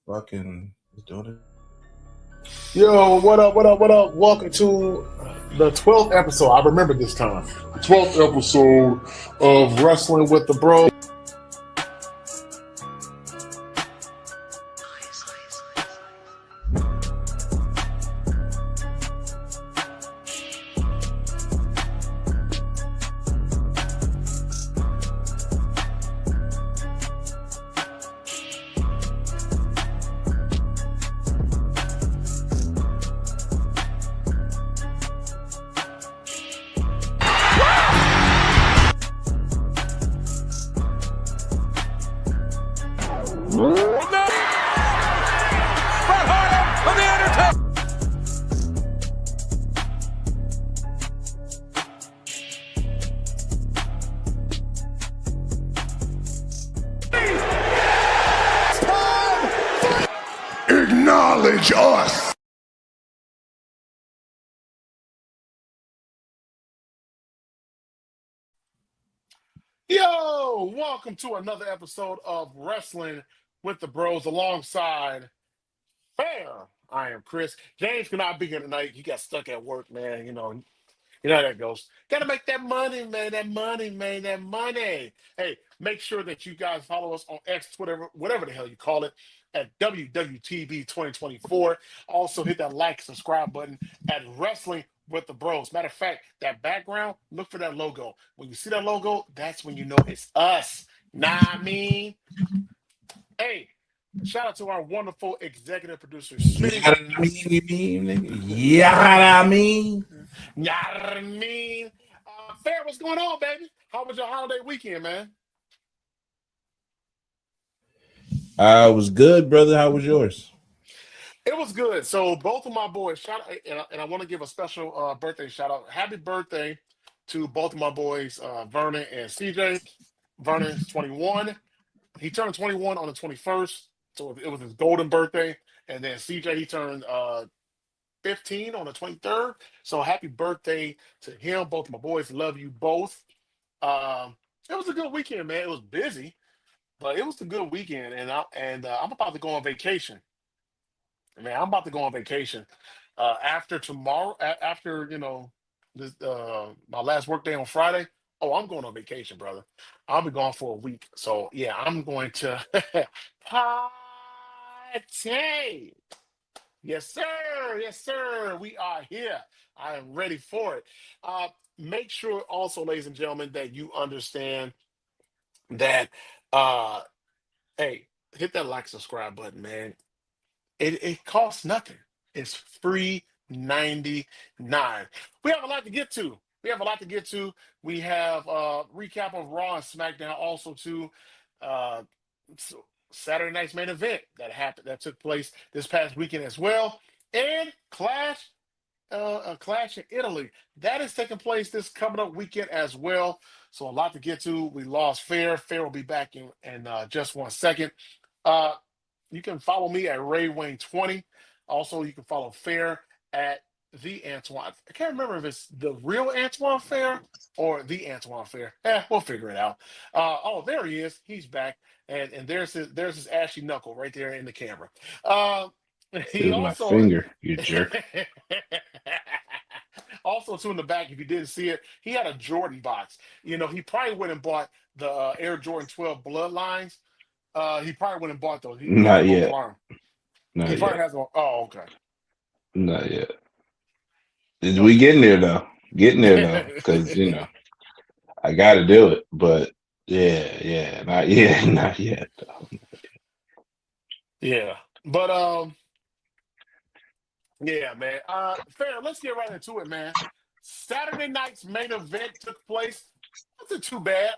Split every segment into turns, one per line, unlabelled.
fucking is doing it.
Yo, what up, what up, what up? Welcome to the 12th episode. I remember this time. The 12th episode of Wrestling with the Bros. Acknowledge us. Yo, welcome to another episode of Wrestling with the Bros alongside Fair. I am Chris. James cannot be here tonight. He got stuck at work, man. You know how that goes. Gotta make that money, man. That money, man. That money. Hey, make sure that you guys follow us on X, Twitter, whatever the hell you call it, at WWTB 2024. Also, hit that like, subscribe button at Wrestling with the Bros. Matter of fact, that background, look for that logo. When you see that logo, that's when you know it's us. Nah, I mean, hey, shout out to our wonderful executive producer,
You
Smitty.
know what I mean, nigga? You know what I mean?
Nah, I mean, Fair, what's going on, baby? How was your holiday weekend, man?
I was good, brother. How was yours?
It was good. So both of my boys, shout out, and I want to give a special birthday shout out. Happy birthday to both of my boys, Vernon and CJ. Vernon's 21. He turned 21 on the 21st, so it was his golden birthday. And then CJ, he turned 15 on the 23rd. So happy birthday to him. Both my boys, love you both. It was a good weekend, man. It was busy, but it was a good weekend, and I'm about to go on vacation. Man, I'm about to go on vacation after tomorrow. After this my last work day on Friday. Oh, I'm going on vacation, brother. I'll be gone for a week. So yeah, I'm going to party. Yes, sir. Yes, sir. We are here. I am ready for it. Uh, Make sure also, ladies and gentlemen, that you understand that. Uh, hey, hit that like, subscribe button, man. It costs nothing. It's free 99. We have a lot to get to. We have a lot to get to. We have recap of Raw and SmackDown also too. Uh so Saturday night's main event that took place this past weekend as well. And a clash in Italy. That is taking place this coming up weekend as well. So a lot to get to. We lost Fair. Fair will be back in just 1 second. Uh you can follow me at Ray Wayne 20. Also, you can follow Fair at the Antoine. I can't remember if it's the real Antoine Fair or the Antoine Fair. We'll figure it out. Oh, there he is. He's back. And there's his ashy knuckle right there in the camera. Uh,
It
he
was my
also
finger, you jerk.
also too in the back, if you didn't see it, he had a Jordan box. He probably went and bought the Air Jordan 12 Bloodlines. He probably went and bought those. He has
Not
them on
yet.
farm. He
Not
probably
yet.
has them. Oh, okay.
Not yet. We
Okay.
getting there though. Getting there though. Cause I gotta do it. But yeah, not yet, not yet though.
Yeah. But yeah, man. Fair. Let's get right into it, man. Saturday night's main event took place. Wasn't too bad.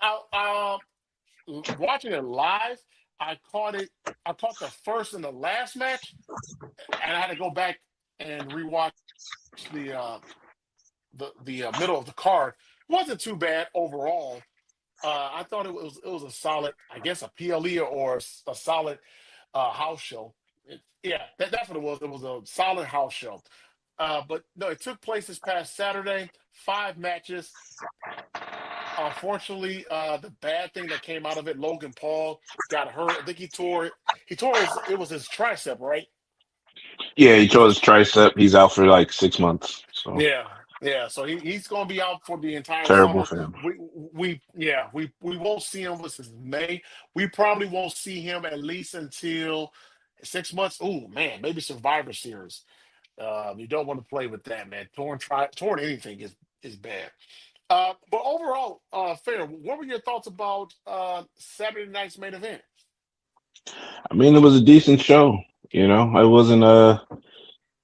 Watching it live, I caught it. I caught the first and the last match, and I had to go back and rewatch the middle of the card. Wasn't too bad overall. I thought it was a solid, I guess, a PLE or a solid house show. Yeah, that's what it was. It was a solid house show. But no, it took place this past Saturday. 5 matches. unfortunately, the bad thing that came out of it, Logan Paul got hurt. I think he tore his it was his tricep, right?
Yeah, he
His
tore his tricep. He's out for like 6 months. So
Yeah, yeah. So he's going to be out for the entire
terrible
summer.
for him.
We won't see him. This is May. We probably won't see him at least until 6 months. Oh man, maybe Survivor Series. You don't want to play with that, man. Torn anything is bad. But overall, fair. What were your thoughts about Saturday night's main event?
I mean, it was a decent show. It wasn't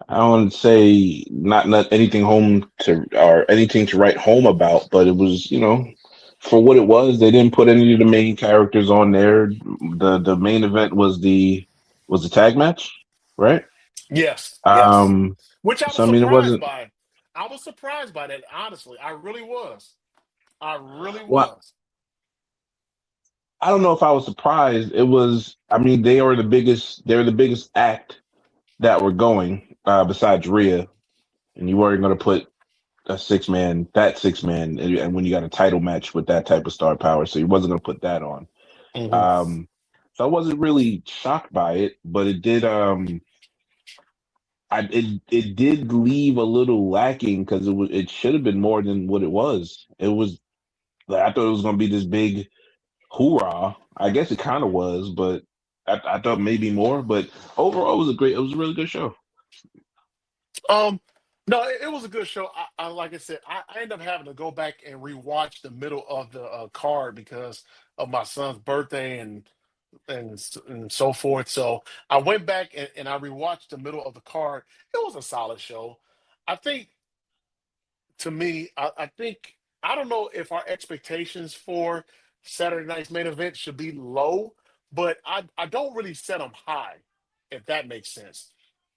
I don't want to say not anything home to or anything to write home about, but it was, for what it was. They didn't put any of the main characters on there. The main event was the tag match, right?
Yes, yes.
Um,
Which I
so
was
I mean, it
surprised
wasn't.
by. I was surprised by that. Honestly, I really was. I really
Well,
was.
I don't know if I was surprised. It was. I mean, they are the biggest. They're the biggest act that were going besides Rhea, and you weren't going to put that 6 man, and when you got a title match with that type of star power, so he wasn't going to put that on.
Hmm.
Um, so I wasn't really shocked by it, but it did. It did leave a little lacking because it should have been more than what it was. It was like, I thought it was going to be this big hoorah. I guess it kind of was, but I thought maybe more. But overall, it was a really good show.
Um, no, it was a good show. Like I said, I ended up having to go back and rewatch the middle of the card because of my son's birthday and so forth. So I went back and I rewatched the middle of the card. It was a solid show. I think to me, I think I don't know if our expectations for Saturday night's main event should be low, but I don't really set them high, if that makes sense.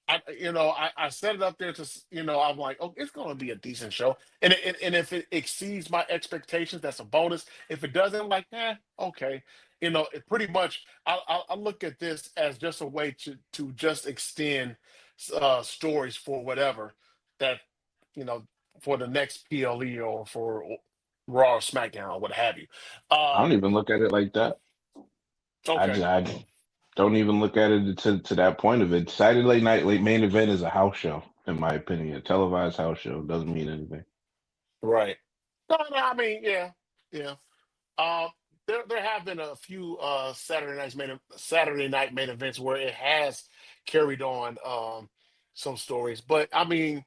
I set it up there I'm like, oh, it's going to be a decent show, and if it exceeds my expectations, that's a bonus. If it doesn't, I'm like, okay, it pretty much. I look at this as just a way to just extend stories for whatever that you know for the next PLE or for Raw or SmackDown or what have you.
I don't
Um,
even look at it like that.
okay,
I don't even look at it to that point of it. Saturday night late main event is a house show, in my opinion. A televised house show doesn't mean anything.
right. No, no, I mean, yeah, yeah. Um, there have been a few Saturday night main events where it has carried on some stories, but I mean,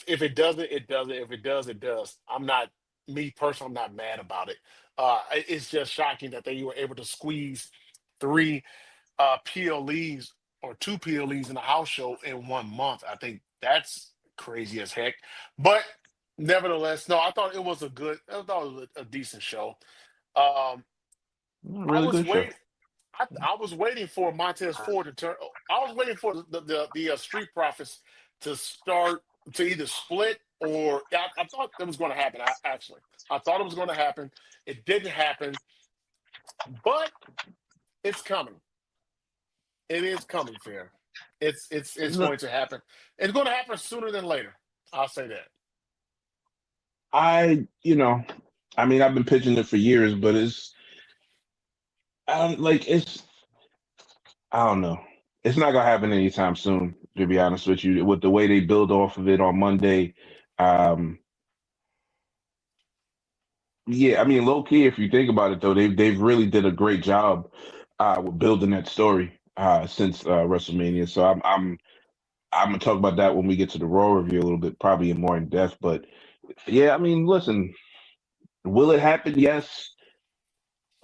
if it doesn't, it doesn't. If it does, it does. I'm not me personally. I'm not mad about it. It's just shocking that they were able to squeeze three PLEs or two PLEs in a house show in 1 month. I think that's crazy as heck. But nevertheless, no, I thought it was a decent show. Um, I
Really
was
good show.
waiting. I was waiting for Montez Ford to turn. I was waiting for the Street Profits to start to either split or I thought that was going to happen. I thought it was going to happen. It didn't happen, but it's coming. It is coming, fair. It's
No,
going to happen. It's going to happen sooner than later. I'll say that.
I, you know, I mean, I've been pitching it for years, but it's, I don't know. It's not gonna happen anytime soon, to be honest with you. With the way they build off of it on Monday, um, yeah, I mean, low key, if you think about it, though, they've really did a great job with building that story since WrestleMania. So I'm gonna talk about that when we get to the Raw review a little bit, probably in more in depth. But yeah, I mean, listen, will it happen? Yes.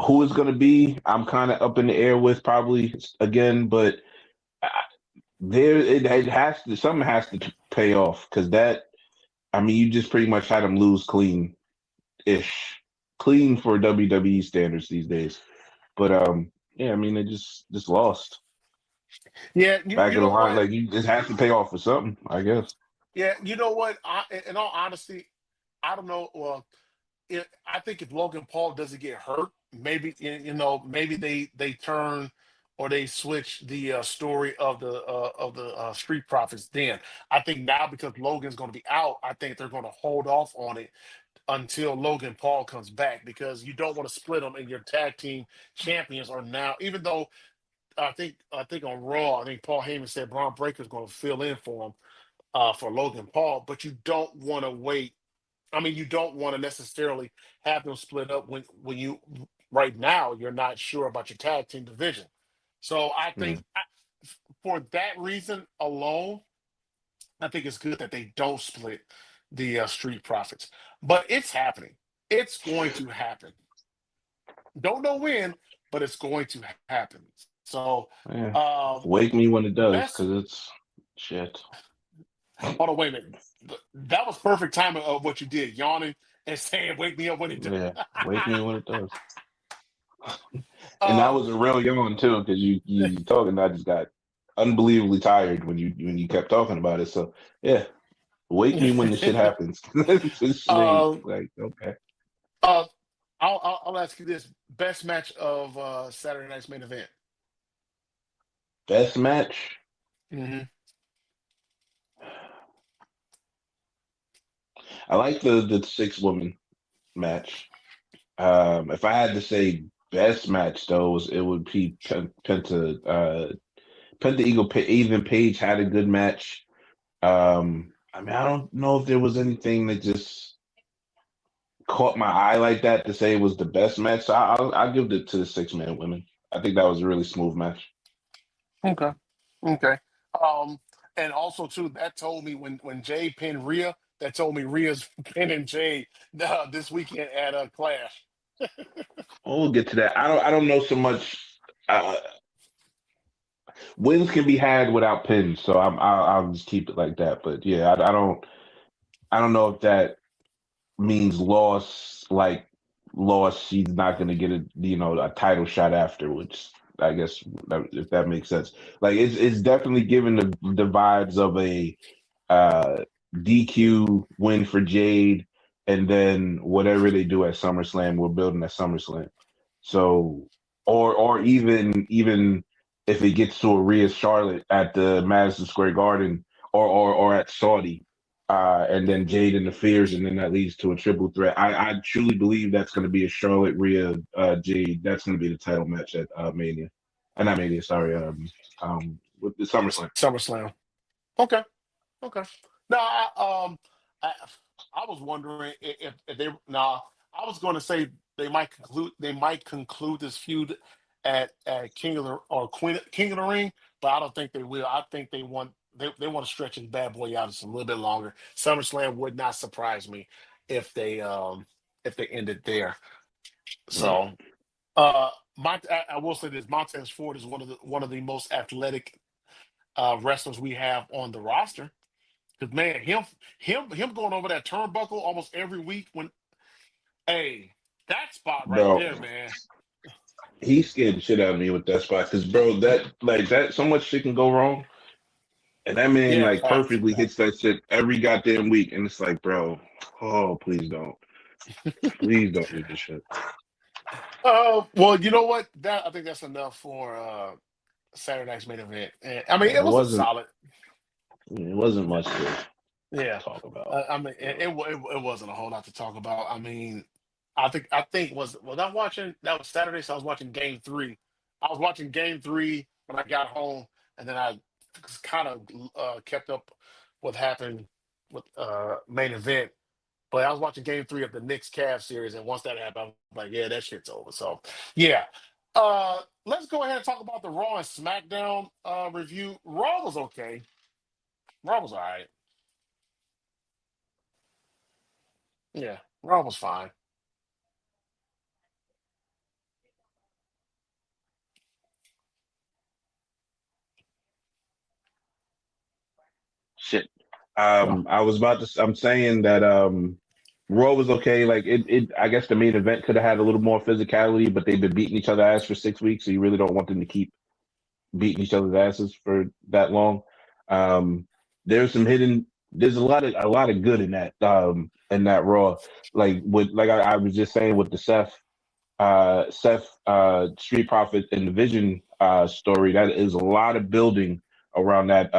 Who is gonna be? I'm kind of up in the air with probably again, but I- it has to something has to pay off because that. I mean, you just pretty much had them lose ish, clean for WWE standards these days. But yeah, I mean, they just lost
Yeah,
back
you
of the
know
line.
what?
Like you just have to pay off for something, I guess.
Yeah, you know what? In all honesty, I don't know. Well, I think if Logan Paul doesn't get hurt, maybe maybe they turn or they switch the story of the Street Profits. Then I think now because Logan's going to be out, I think they're going to hold off on it until Logan Paul comes back, because you don't want to split them, and your tag team champions are now, even though I think on Raw, I think Paul Heyman said Braun Breaker's going to fill in for him, for Logan Paul, but you don't want to wait. I mean, you don't want to necessarily have them split up when you right now you're not sure about your tag team division. So I think,
Mm.
for that reason alone, I think it's good that they don't split the Street Profits. But it's happening. It's going to happen. Don't know when, but it's going to happen. So,
Yeah.
um,
Wake me when it does,
best.
because it's shit.
Hold on, wait a minute. That was perfect timing of what you did, yawning and saying, "Wake me up when it does."
Yeah. Wake me when it does. And that
um,
was a real yawn too, because you talking. I just got unbelievably tired when you kept talking about it. So yeah, wake me when the shit happens. This shit ain't
um,
like okay.
uh, I'll ask you this: best match of Saturday night's main event.
Best match.
Hmm.
I like the six woman match. If I had to say best match though, it would be Penta. Penta Eagle. Even Page had a good match. I mean, I don't know if there was anything that just caught my eye like that to say it was the best match. So I'll give it to the six man women. I think that was a really smooth match.
Okay. Okay. Um, and also too, that told me when Jade pinned Rhea, that told me Rhea's pinning Jade this weekend at a Clash.
Oh, we'll get to that. I don't know so much. Uh, Wins can be had without pins, so I'll just keep it like that. But yeah, I don't know if that means loss, like loss. She's not going to get a title shot after, which I guess if that makes sense. Like it's definitely giving the vibes of a uh, DQ win for Jade, and then whatever they do at SummerSlam, we're building at SummerSlam. So, or even if it gets to a Rhea Charlotte at the Madison Square Garden, or at Saudi, and then Jade interferes, and then that leads to a triple threat. I truly believe that's going to be a Charlotte Rhea Jade. That's going to be the title match at Mania, not Mania. Sorry, with the SummerSlam.
SummerSlam. Okay. Okay. No, I, I was wondering if they. Nah, I was going to say they might conclude this feud at King of the or Queen King of the Ring, but I don't think they will. I think they want to stretch this bad boy out just a little bit longer. SummerSlam would not surprise me if they ended there.
Mm.
So, I will say this: Montez Ford is one of the most athletic wrestlers we have on the roster. Because man, him going over that turnbuckle almost every week, hey, that spot right
Bro,
there, man.
he scared the shit out of me with that spot because, bro, that so much shit can go wrong, and that man
Yeah,
like
facts.
perfectly hits that shit every goddamn week, and it's like, bro, oh please don't do this shit.
Oh, well, you know what? That I think that's enough for Saturday night's main event. And, I mean,
Yeah,
it was a solid.
it wasn't much to
Yeah,
talk about.
I mean, it wasn't a whole lot to talk about. I mean, I think was I watching that was Saturday, so I was watching Game Three. I was watching Game Three when I got home, and then I kind of kept up what happened with main event. But I was watching Game Three of the Knicks Cavs series, and once that happened, I was like, "Yeah, that shit's over." So, yeah. Let's go ahead and talk about the Raw and SmackDown review. Raw was okay. Raw was all right. Yeah, Raw was fine.
Shit.
Yeah.
I'm saying that Raw was okay. Like I guess the main event could have had a little more physicality, but they've been beating each other ass for 6 weeks, so you really don't want them to keep beating each other's asses for that long. Um, there's some hidden. There's a lot of good in that Raw. I was just saying with the Seth Street Profit and the Vision story. That is a lot of building around that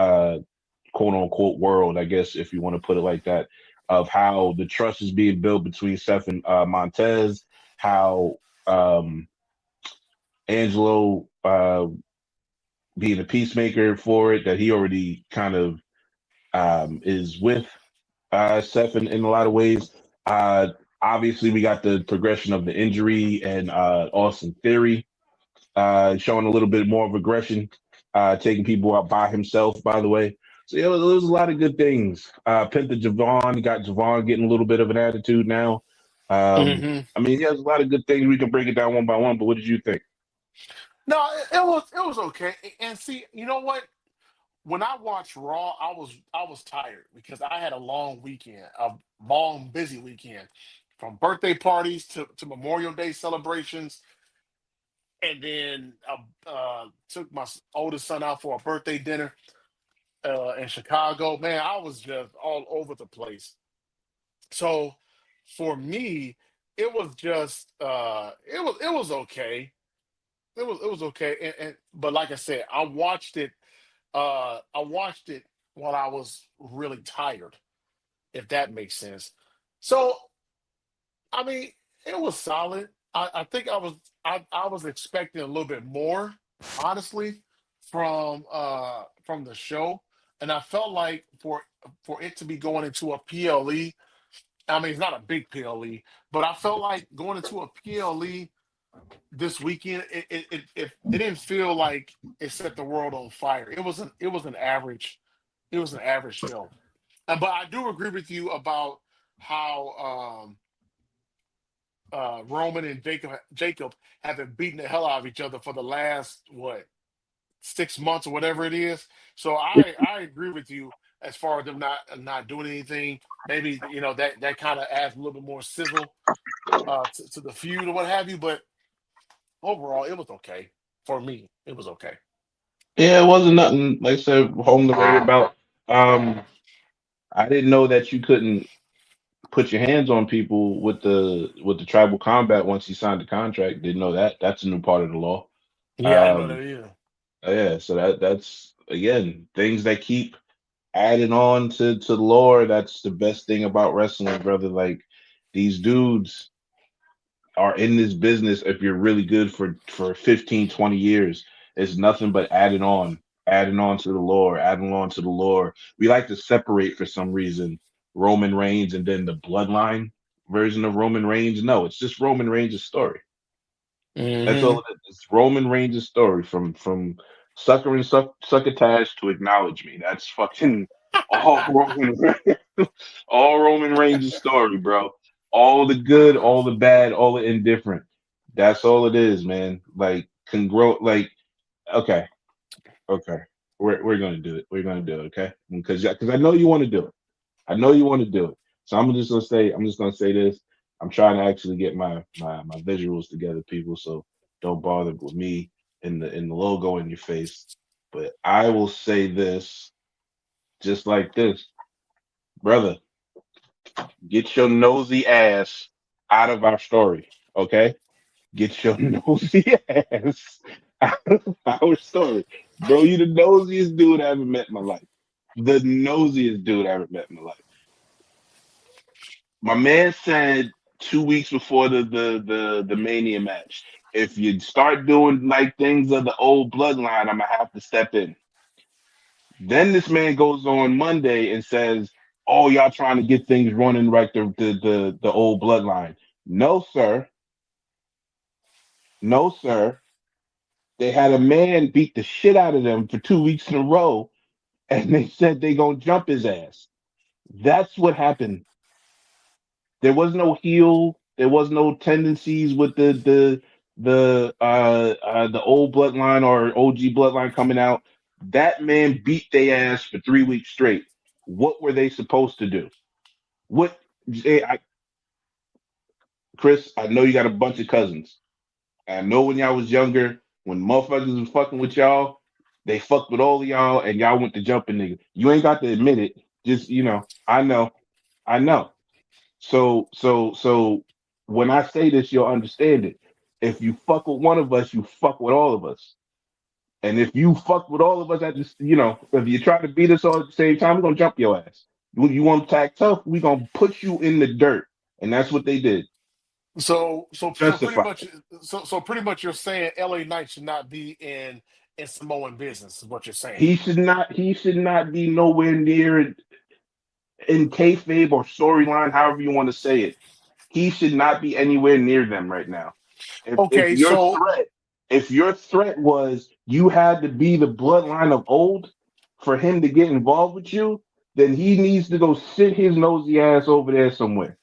quote unquote world, I guess if you want to put it like that. of how the trust is being built between Seth and Montez, how um, Angelo being a peacemaker for it, that he already kind of is with Seth in a lot of ways. Uh, Obviously, we got the progression of the injury and Austin Theory showing a little bit more of aggression, taking people out by himself, by the way. So, yeah, there was a lot of good things. Penta Javon, got Javon getting a little bit of an attitude now.
Hmm.
I mean, yeah, there's a lot of good things. We can break it down one by one, but what did you think?
No, it was okay. And see, you know what? When I watched Raw, I was tired because I had a long weekend, a long busy weekend, from birthday parties to Memorial Day celebrations, and then took my oldest son out for a birthday dinner in Chicago. Man, I was just all over the place. So for me, it was just it was okay. It was okay. But like I said, I watched it while I was really tired, if that makes sense. So I mean, it was solid. I think I was expecting a little bit more, honestly, from the show. And I felt like for it to be going into a PLE, I mean it's not a big PLE, but I felt like going into a PLE this weekend, it didn't feel like it set the world on fire. It was an average show. But I do agree with you about how Roman and Jacob have been beating the hell out of each other for the last, what, 6 months or whatever it is. So I agree with you as far as them not doing anything. Maybe that kind of adds a little bit more sizzle to the feud or what have you. But overall, it was okay for me. It was okay.
Yeah, it wasn't nothing, like I said, home to worry about. Um, I didn't know that you couldn't put your hands on people with the tribal combat once you signed the contract. Didn't know that. That's a new part of the law.
Yeah, I didn't know
Um,
that either.
yeah, so that's again things that keep adding on to the lore. That's the best thing about wrestling, brother. Like these dudes are in this business if you're really good for 15, 20 years. It's nothing but adding on to the lore, adding on to the lore. We like to separate for some reason Roman Reigns and then the bloodline version of Roman Reigns. No, it's just Roman Reigns' story. That's all
Hmm.
it is. It's Roman Reigns' story from sucker and succotash to acknowledge me. That's fucking all Roman all Roman Reigns' story, bro. All the good, all the bad, all the indifferent. That's all it is, man. Like like okay, okay. We're gonna do it. We're gonna do it, okay? Because I know you want to do it. I know you want to do it. So I'm just gonna say this. I'm trying to actually get my visuals together, people. So don't bother with me in the logo in your face. But I will say this, just like this, brother. Get your nosy ass out of our story, okay? Get your nosy ass out of our story, bro. You the nosiest dude I ever met in my life. The nosiest dude I ever met in my life. My man said 2 weeks before the Mania match, if you start doing like things of the old bloodline, I'm gonna have to step in. Then this man goes on Monday and says, "Oh, y'all trying to get things running like the old bloodline." No, sir. No, sir. They had a man beat the shit out of them for 2 weeks in a row, and they said they gonna jump his ass. That's what happened. There was no heel. There was no tendencies with the old bloodline or OG bloodline coming out. That man beat their ass for 3 weeks straight. What were they supposed to do? What, Chris? I know you got a bunch of cousins. I know when y'all was younger, when motherfuckers was fucking with y'all, they fucked with all of y'all, and y'all went to jumping nigga. You ain't got to admit it. Just I know, I know. So when I say this, you'll understand it. If you fuck with one of us, you fuck with all of us. And if you fuck with all of us at this, if you try to beat us all at the same time, we're gonna jump your ass. You want to act tough? We gonna put you in the dirt, and that's what they did.
So pretty
Justified.
much, so pretty much, you're saying L.A. Knight should not be in Samoan business, is what you're saying.
He should not. He should not be nowhere near in kayfabe or storyline, however you want to say it. He should not be anywhere near them right now. If
Okay, so
if your threat was you had to be the bloodline of old for him to get involved with you, then he needs to go sit his nosy ass over there somewhere.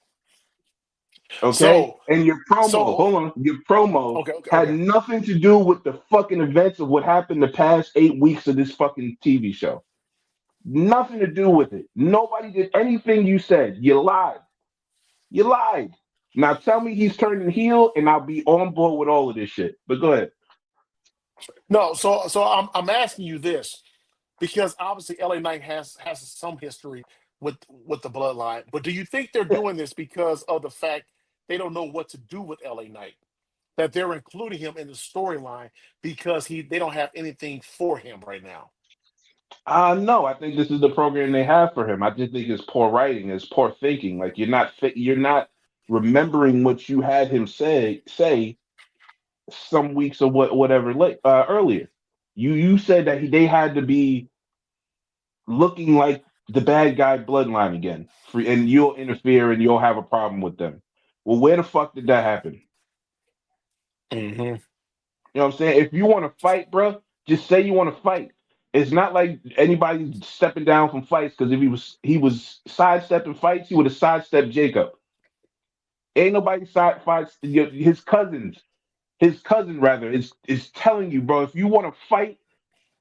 Okay?
so
And your promo,
so
hold on, your promo
okay, okay,
had
okay.
nothing to do with the fucking events of what happened the past 8 weeks of this fucking TV show. Nothing to do with it. Nobody did anything you said. You lied. You lied. Now tell me he's turning heel, and I'll be on board with all of this shit. But go ahead.
No, so I'm asking you this because obviously LA Knight has some history with the bloodline, but do you think they're
Yeah.
doing this because of the fact they don't know what to do with LA Knight? That they're including him in the storyline because they don't have anything for him right now.
No, I think this is the program they have for him. I just think it's poor writing, it's poor thinking. Like you're not remembering what you had him say some weeks or whatever earlier. You said that they had to be looking like the bad guy bloodline again, and you'll interfere and you'll have a problem with them. Well, where the fuck did that happen?
Hmm.
You know what I'm saying? If you want to fight, bro, just say you want to fight. It's not like anybody's stepping down from fights because if he was sidestepping fights, he would have sidestepped Jacob. Ain't nobody side fights his cousin rather is telling you, bro, if you want to fight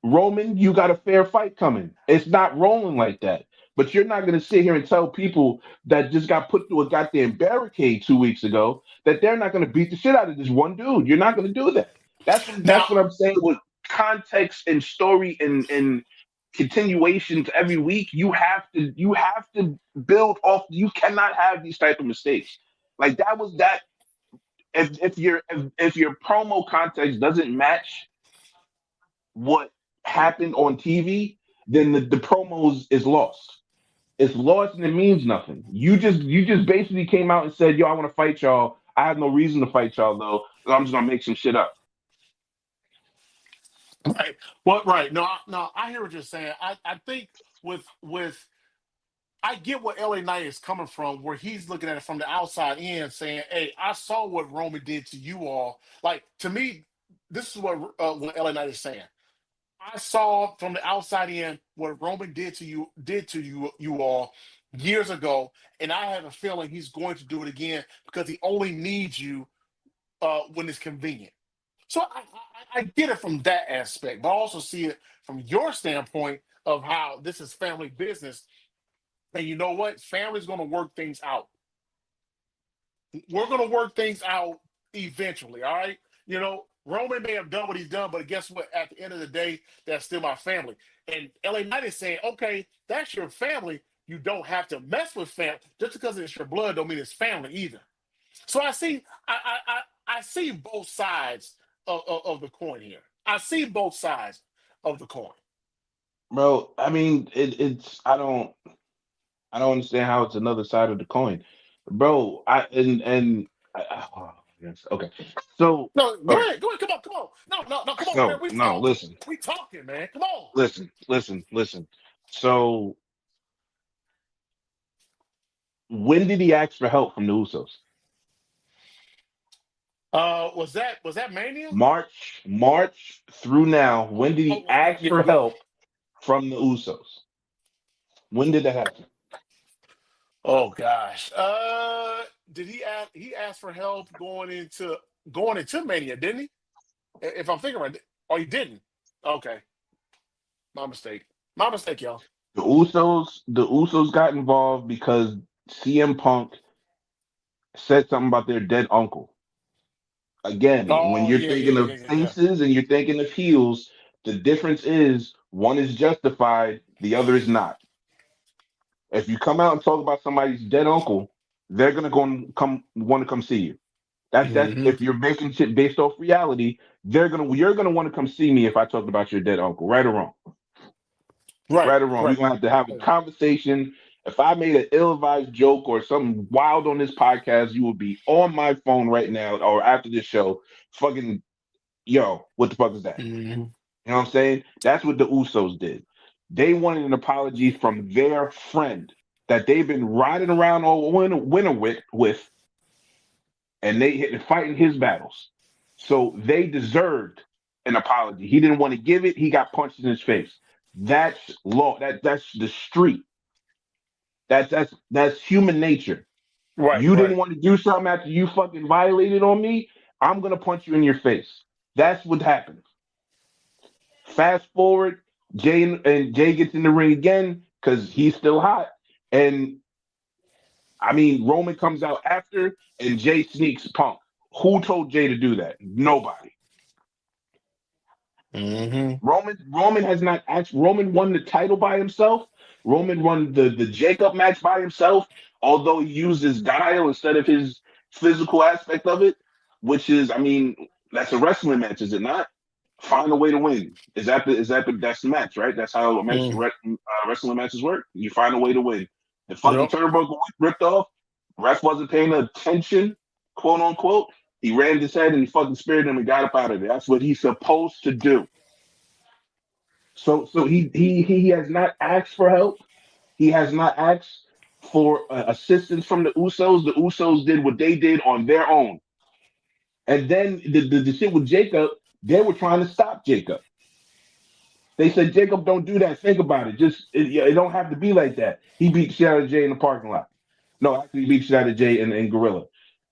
Roman, you got a fair fight coming. It's not rolling like that. But you're not going to sit here and tell people that just got put through a goddamn barricade 2 weeks ago that they're not going to beat the shit out of this one dude. You're not going to do that.
Now,
That's what I'm saying with context and story and continuations every week. You have to build off. You cannot have these type of mistakes. Like that was that. If your promo context doesn't match what happened on TV, then the promos is lost. It's lost and it means nothing. You just basically came out and said, "Yo, I want to fight y'all. I have no reason to fight y'all though. So I'm just gonna make some shit up."
right, well, right, no, no, I hear what you're saying. I think with I get what LA Knight is coming from, where he's looking at it from the outside in, saying, "Hey, I saw what Roman did to you all." Like to me, this is what LA Knight is saying. I saw from the outside in what Roman did to you all years ago, and I have a feeling he's going to do it again because he only needs you when it's convenient. So I get it from that aspect, but I also see it from your standpoint of how this is family business, and you know what, family's going to work things out. We're going to work things out eventually. All right. Roman may have done what he's done, but guess what? At the end of the day, that's still my family. And LA Knight is saying, okay, that's your family. You don't have to mess with family. Just because it's your blood don't mean it's family either. So I see both sides of the coin here. I see both sides of the coin.
Bro, I mean, it's I don't understand how it's another side of the coin, bro. Oh, yes, okay. So
No,
okay,
go ahead, come on. No, no, no, come on, man.
so no, listen,
We talking, man. Come on.
listen. So when did he ask for help from the Usos?
Was that Mania?
March through now. When did he ask
Yeah,
for
go.
help from the Usos? When did that happen?
Oh gosh. Did he asked for help going into Mania, didn't he? If I'm thinking right, or he didn't. Okay, my mistake. My mistake, y'all.
The Usos got involved because CM Punk said something about their dead uncle. Again, when
Oh
you're
yeah, yeah,
thinking
yeah,
of
yeah, yeah, yeah.
faces and you're thinking of heels, the difference is one is justified, the other is not. If you come out and talk about somebody's dead uncle, they're gonna go and come want to come see you. That's
Hmm.
if you're making shit based off reality, you're gonna want to come see me if I talked about your dead uncle, right or wrong.
Right,
Right or wrong. We're
right.
gonna have to have a conversation If I made an ill-advised joke or something wild on this podcast, you would be on my phone right now or after this show, fucking yo, what the fuck is that?
Hmm.
You know what I'm saying? That's what the Usos did. They wanted an apology from their friend that they've been riding around all winter with, and they hit fighting his battles. So they deserved an apology. He didn't want to give it. He got punched in his face. That's law. That's the street. That's human nature.
Right,
You didn't
right.
want to do something after you fucking violated on me. I'm gonna punch you in your face. That's what happened. Fast forward, Jay gets in the ring again because he's still hot. And I mean, Roman comes out after, and Jay sneaks Punk. Who told Jay to do that? Nobody.
Hmm.
Roman has not actually. Roman won the title by himself. Roman won the Jacob match by himself. Although he used his guile instead of his physical aspect of it, which is, I mean, that's a wrestling match, is it not? Find a way to win. That's the match, right? That's how
Mm.
wrestling matches work. You find a way to win. The fucking
Yep.
turnbuckle ripped off. Ref wasn't paying attention, quote unquote. He rammed his head and he fucking speared him and got up out of there. That's what he's supposed to do. So he has not asked for help. He has not asked for assistance from the Usos. The Usos did what they did on their own. And then the shit with Jacob, they were trying to stop Jacob. They said, Jacob, don't do that. Think about it. It don't have to be like that. He beat the shit out of Jay in the parking lot. No, actually, he beat the shit out of Jay in Gorilla.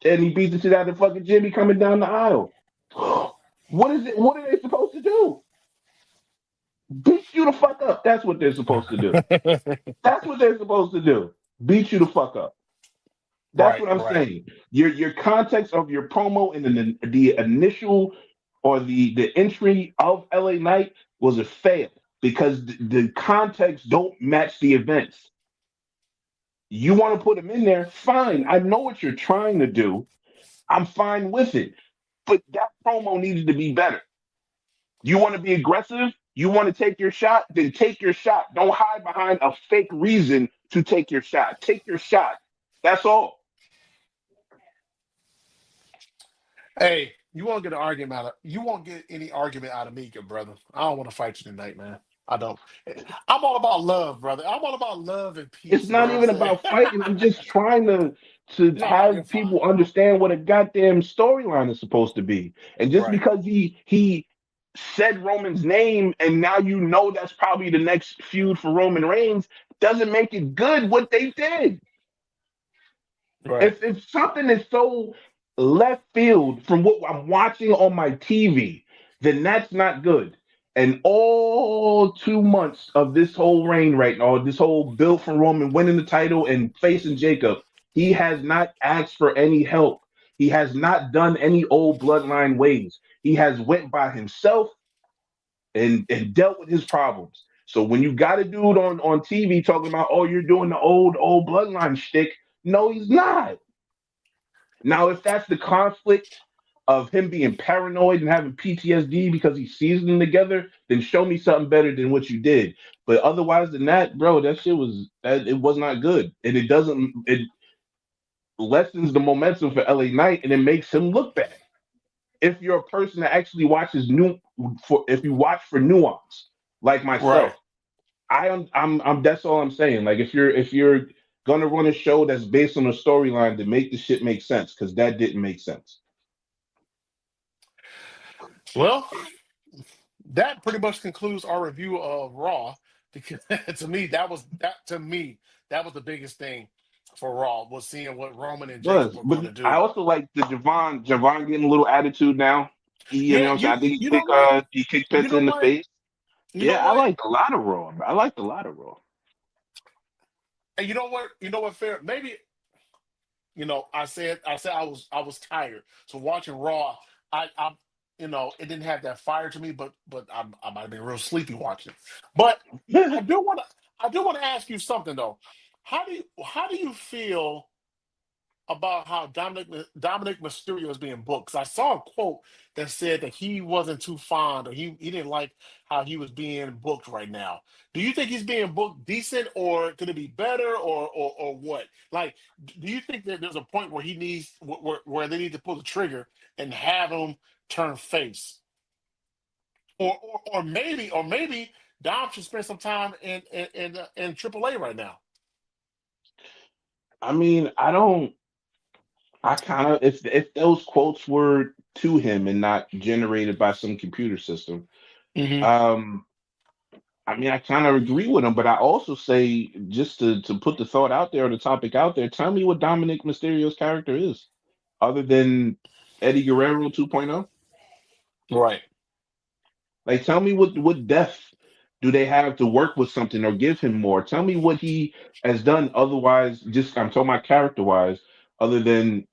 And he beat the shit out of fucking Jimmy coming down the aisle. What is it? What are they supposed to do? Beat you the fuck up. That's what they're supposed to do. That's what they're supposed to do. Beat you the fuck up. That's
Right,
what I'm
right.
saying. Your context of your promo and the initial or the entry of LA Knight was a fail because the context don't match the events. You want to put him in there, fine. I know what you're trying to do. I'm fine with it. But that promo needed to be better. You want to be aggressive? You want to take your shot? Then take your shot. Don't hide behind a fake reason to take your shot. Take your shot. That's all.
Hey, you won't get an argument out of you won't get any argument out of me, good brother. I don't want to fight you tonight, man. I don't. I'm all about love, brother. I'm all about love and
It's
peace. You know
not
what I'm
even
saying?
about fighting. I'm just trying to
No, you're
have
fine.
people understand what a goddamn storyline is supposed to be. And just
Right,
because he said Roman's name and now you know that's probably the next feud for Roman Reigns doesn't make it good what they did.
right,
If something is so left field from what I'm watching on my TV, then that's not good. And all 2 months of this whole reign right now, this whole build from Roman winning the title and facing Jacob, he has not asked for any help. He has not done any old bloodline ways. He has went by himself and dealt with his problems. So when you got a dude on TV talking about, oh, you're doing the old bloodline shtick, no, he's not. Now, if that's the conflict of him being paranoid and having PTSD because he sees them together, then show me something better than what you did. But otherwise than that, bro, it was not good, and it lessens the momentum for LA Knight, and it makes him look bad. If you're a person that actually watches if you watch for nuance, like
right.
myself, I'm that's all I'm saying. Like if you're gonna run a show that's based on a storyline, to make the shit make sense because that didn't make sense.
Well, that pretty much concludes our review of Raw. Because to me that was the biggest thing for Raw was seeing what Roman and Jacob
Was,
were
but
going to
I
do.
also like the Javon getting a little attitude now. You know
Yeah,
what I'm saying? I think
you know what?
he kicked
You
Penta
know
in the
what?
face.
You know
Yeah, I
what?
liked a lot of Raw. I liked a lot of Raw.
And you know what? You know what? Fair. Maybe I said I was tired. So watching Raw, I it didn't have that fire to me, but I might have been real sleepy watching it. But I do want to I do want to ask you something though. How do you feel about how Dominic Mysterio is being booked. 'Cause I saw a quote that said that he wasn't too fond, or he didn't like how he was being booked right now. Do you think he's being booked decent, or could it be better, or what? Like, do you think that there's a point where he needs where they need to pull the trigger and have him turn face, or maybe Dom should spend some time in AAA right now?
I mean, I don't. I kind of if those quotes were to him and not generated by some computer system,
Hmm.
um, I mean, I kind of agree with him, but I also say just to put the thought out there or the topic out there, tell me what Dominic Mysterio's character is, other than Eddie Guerrero 2.0.
Right.
Like, tell me what depth do they have to work with something or give him more? Tell me what he has done. Otherwise, just I'm talking about character wise, other than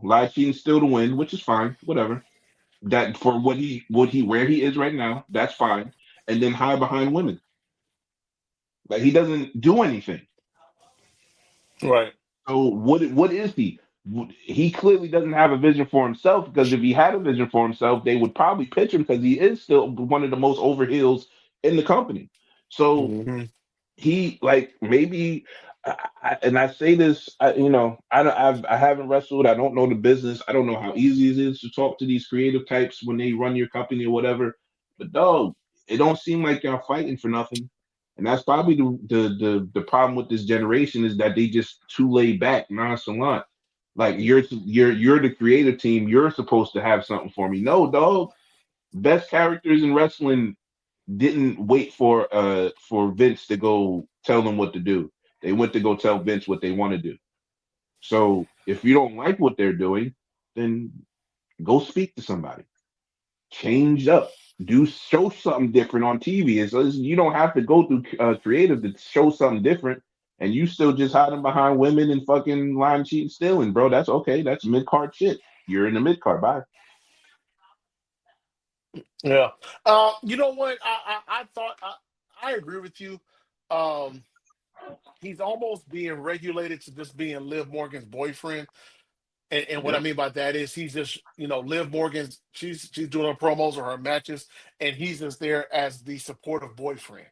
lie, cheat, and steal to win, which is fine, whatever. That for what he where he is right now, that's fine. And then hide behind women. Like he doesn't do anything.
Right.
So what is he? He clearly doesn't have a vision for himself because if he had a vision for himself, they would probably pitch him because he is still one of the most over heels in the company. So
Hmm.
he like maybe and I say this I haven't wrestled. I don't know the business. I don't know how easy it is to talk to these creative types when they run your company or whatever, but dog, it don't seem like y'all fighting for nothing. And that's probably the problem with this generation is that they just too laid back, nonchalant. Like you're the creative team, you're supposed to have something for me. No, dog, best characters in wrestling didn't wait for Vince to go tell them what to do. They went to go tell Vince what they want to do. So if you don't like what they're doing, then go speak to somebody. Change up. Do show something different on TV. You don't have to go through creative to show something different. And you still just hiding behind women and fucking lying, cheating, stealing, bro. That's okay. That's mid card shit. You're in the mid card. Bye.
Yeah. You know what? I thought I agree with you. Um, he's almost being regulated to just being Liv Morgan's boyfriend. And what I
Yep.
mean by that is he's just, Liv Morgan's she's doing her promos or her matches, and he's just there as the supportive boyfriend.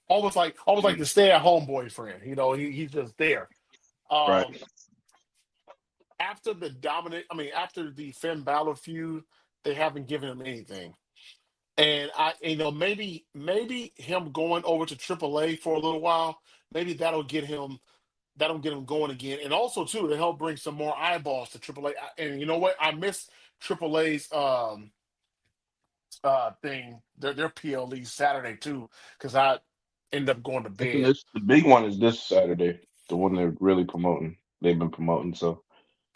Almost like the
Mm,
stay-at-home boyfriend. He's just there.
right.
Um, after the Finn Balor feud, they haven't given him anything. And maybe him going over to AAA for a little while, maybe that'll get him going again. And also too to help bring some more eyeballs to AAA. And you know what? I miss AAA's thing, their PLE Saturday too, because I end up going to
I think
bed.
this the big one is this Saturday, the one they're really promoting. They've been promoting so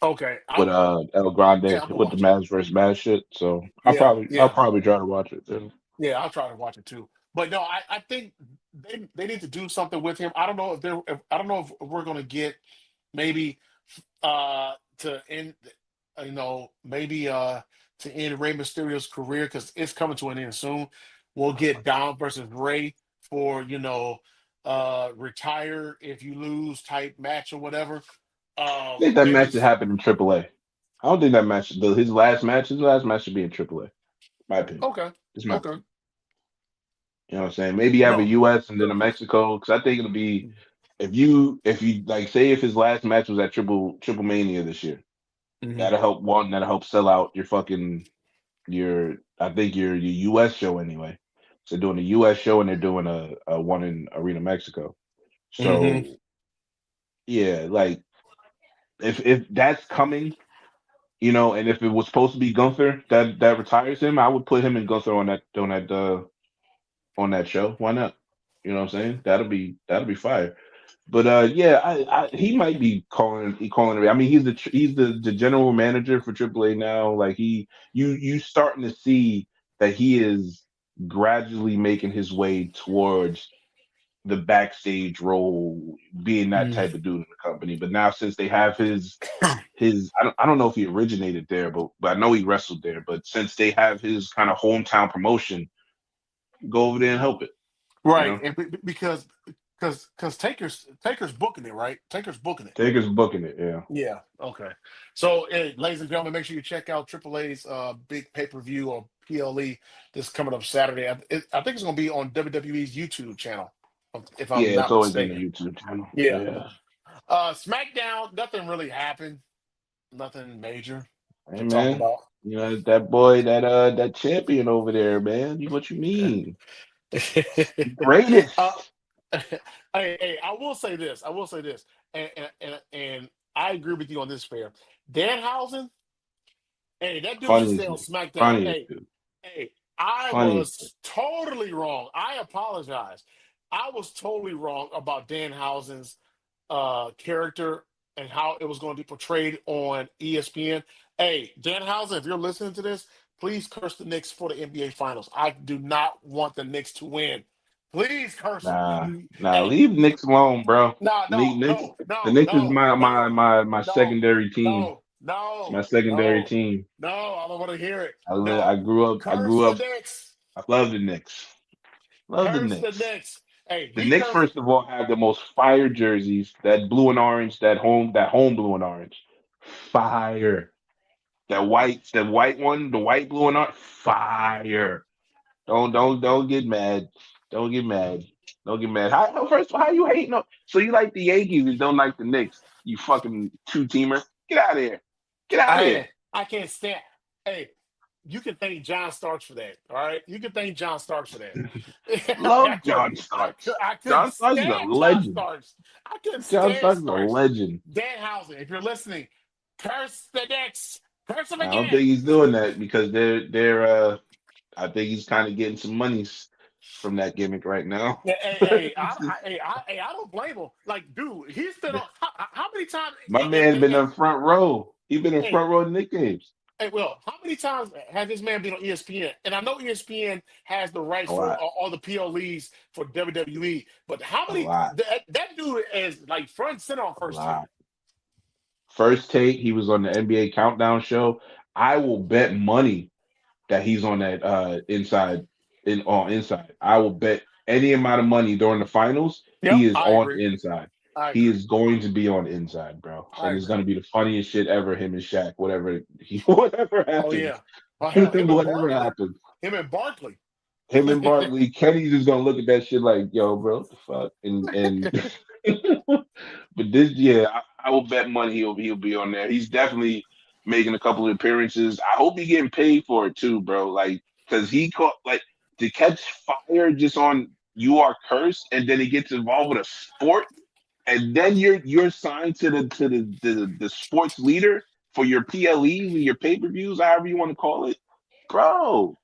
Okay.
with El Grande
Yeah, I'm gonna
with the
watch it.
Mavs versus Mavs shit. So I'll
Yeah,
probably I'll
yeah.
probably try to watch it then.
Yeah, I'll try to watch it too. But no, I think they need to do something with him. I don't know I don't know if we're gonna get maybe to end maybe to end Rey Mysterio's career, because it's coming to an end soon. We'll get Dom versus Ray for retire if you lose type match or whatever.
I think that
Maybe
match should happen in AAA. I don't think that match his last match should be in AAA. My opinion.
okay,
It's my
okay.
opinion. You know what I'm saying? Maybe have a
No.
US and then a Mexico because I think it'll be if you like say if his last match was at Triple Mania this year,
Hmm.
that'll help sell out your fucking your I think your US show anyway. So they're doing a US show and they're doing a one in Arena Mexico.
Hmm.
So yeah, like if that's coming, and if it was supposed to be Gunther that retires him, I would put him and Gunther on that show. Why not? You know what I'm saying? That'll be fire. But yeah, he might be calling it. I mean, he's the general manager for AAA now. Like you starting to see that he is gradually making his way towards the backstage role, being that type of dude in the company. But now since they have his I don't know if he originated there, but I know he wrestled there. But since they have his kind of hometown promotion, go over there and help it. You
Right,
know,
and because because Taker's booking it, right? Taker's booking it.
Taker's booking it. Yeah.
Yeah. Okay. So, hey, ladies and gentlemen, make sure you check out AAA's big pay per view or PLE this coming up Saturday. I think it's going to be on WWE's YouTube channel, if I'm
Yeah, it's
not
always on the
mistaken.
YouTube channel.
Yeah.
Yeah.
SmackDown, nothing really happened. Nothing major
Hey
to talk
man,
about.
you know that boy, that champion over there, man. What you mean?
uh,
Greatest.
hey, I will say this. I will say this, and I agree with you on this. Fair, Danhausen. Hey, that dude should stay
Funniest
on
nigga.
SmackDown.
Funniest
Hey,
dude.
hey, I
Funniest dude.
was totally wrong. I apologize. I was totally wrong about Danhausen's character and how it was going to be portrayed on ESPN. Hey, Danhausen, if you're listening to this, please curse the Knicks for the NBA Finals. I do not want the Knicks to win. Please curse them.
Nah.
Hey,
Leave Knicks alone, bro.
no, no,
Knicks.
no,
The
no,
Knicks is
no, no,
my
no,
secondary team.
no,
It's
no,
my secondary
no,
team.
no. I don't want to hear it.
I
No,
grew up. I
curse
grew
the
up.
Knicks.
I love the Knicks. Love the
Curse the
Knicks.
Knicks. Hey,
The
he
Knicks,
cursed.
first of all, have the most fire jerseys. That blue and orange, that home blue and orange, fire. The white one, the white blue and orange, fire. Don't get mad. Don't get mad. Don't get mad. First of all, how you hating on? So you like the Yankees and don't like the Knicks? You fucking two teamer. Get out of here. Get out of here.
I can't stand. Hey, you can thank John Starks for that. All right, you can thank John Starks for that.
Love John Starks.
I couldn't
John Starks is a
stand John
legend.
Starks. I couldn't
John
stand
Starks is a
Starks.
legend.
Danhausen, if you're listening, curse the Knicks. Curse them
I don't
again.
think he's doing that because they're I think he's kind of getting some monies from that gimmick right now.
Yeah, I don't blame him. Like, dude, he's been on. How many times?
My man been in front row. He been in
Hey,
front row of Nick games.
hey, Will, how many times has this man been on ESPN? And I know ESPN has the rights
A
for
lot.
all the PLEs for WWE, but how
A
many?
lot.
That dude is like front and center on
A
First Take.
lot. First take, he was on the NBA countdown show. I will bet money that he's on that inside. I will bet any amount of money during the finals,
Yep,
he is
I
on
agree.
inside.
I
He
agree.
is going to be on inside, bro.
I
And it's
agree.
gonna be the funniest shit ever, him and Shaq, whatever
Oh
happens.
yeah. Oh hell, him and
Whatever
Barkley.
happens.
Him and Barkley.
Him and Barkley, Kenny's just gonna look at that shit like, yo, bro, what the fuck? And but this year, I will bet money he'll be on there. He's definitely making a couple of appearances. I hope he getting paid for it too, bro. Like, cause he caught like to catch fire just on You Are Cursed, and then he gets involved with a sport, and then you're signed to the sports leader for your PLEs and your pay per views, however you want to call it, bro.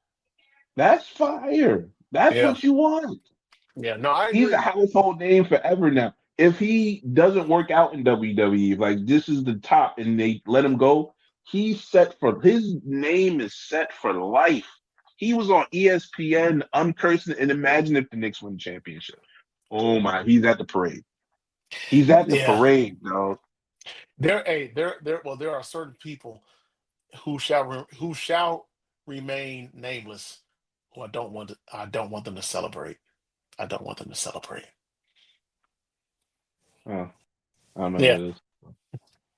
That's fire. That's
Yeah.
what you want.
Yeah. No, I
He's a
agree.
household name forever now. If he doesn't work out in WWE, like this is the top and they let him go, he's set for his name is set for life. He was on ESPN uncursed, and imagine if the Knicks win the championship. Oh my, he's at the parade. He's at the
Yeah.
parade, bro.
Well, there are certain people who shall remain nameless. Who I don't want them to celebrate. I don't want them to celebrate.
Oh, I don't know
Yeah,
who it is.